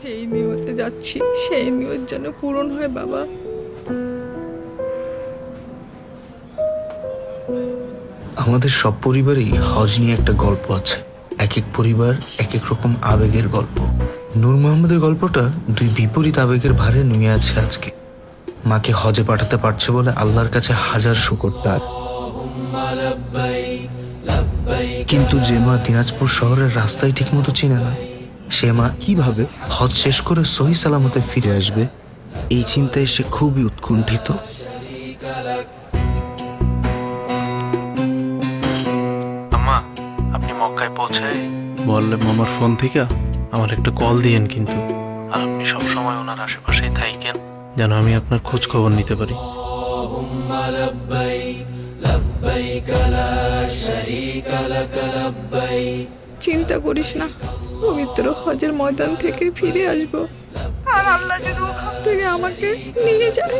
যেই নিয়তে যাচ্ছি সেই নিয়ত যেন পূরণ হয় বাবা। আমাদের সব পরিবারেই হজ নিয়ে একটা গল্প আছে। এক এক পরিবার এক এক রকম আবেগের গল্প। নূর মোহাম্মদের গল্পটা দুই বিপরীত আবেগের ভারে নুয়ে আছে আজকে। মাকে হজে পাঠাতে পারছে বলে আল্লাহর কাছে হাজার শুকর তার। কিন্তু যে মা দিনাজপুর শহরের রাস্তায় ঠিক মতো চিনে না, সে মা কিভাবে হজ শেষ করে সহি সালামতে ফিরে আসবে, এই চিন্তায় সে খুবই উৎকণ্ঠিত। আম্মা, আপনি মক্কায় পৌঁছায় বললে মামার ফোন থেকে আমার একটা কল দিয়েন কিন্তু। আর আপনি সবসময় ওনার আশেপাশেই থাকেন যেন আমি আপনার খোঁজ খবর নিতে পারি। চিন্তা করিস না, পবিত্র হজের ময়দান থেকে ফিরে আসব। আর আল্লাহ যদি ওখান থেকে আমাকে নিয়ে যায়,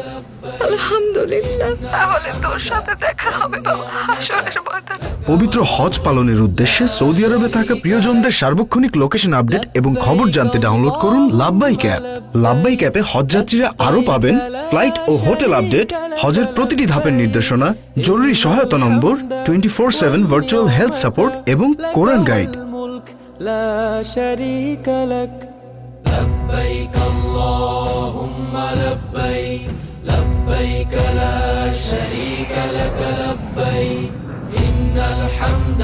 আলহামদুলিল্লাহ, তাহলে তোর সাথে দেখা হবে বাবা হাশরের ময়দানে। পবিত্র হজ পালনের উদ্দেশ্যে সৌদি আরবে থাকা প্রিয়জনদের সার্বক্ষণিক লোকেশন আপডেট এবং খবর জানতে ডাউনলোড করুন লাব্বাইক অ্যাপ। লাব্বাইক অ্যাপে হজযাত্রীরা আরও পাবেন ফ্লাইট ও হোটেল আপডেট, হজের প্রতিটি ধাপের নির্দেশনা, জরুরি সহায়তা নম্বর, 24/7 ভার্চুয়াল হেলথ সাপোর্ট এবং কোরআন গাইড। لبيك اللهم لبيك لبيك لا شريك لك لبيك إن الحمد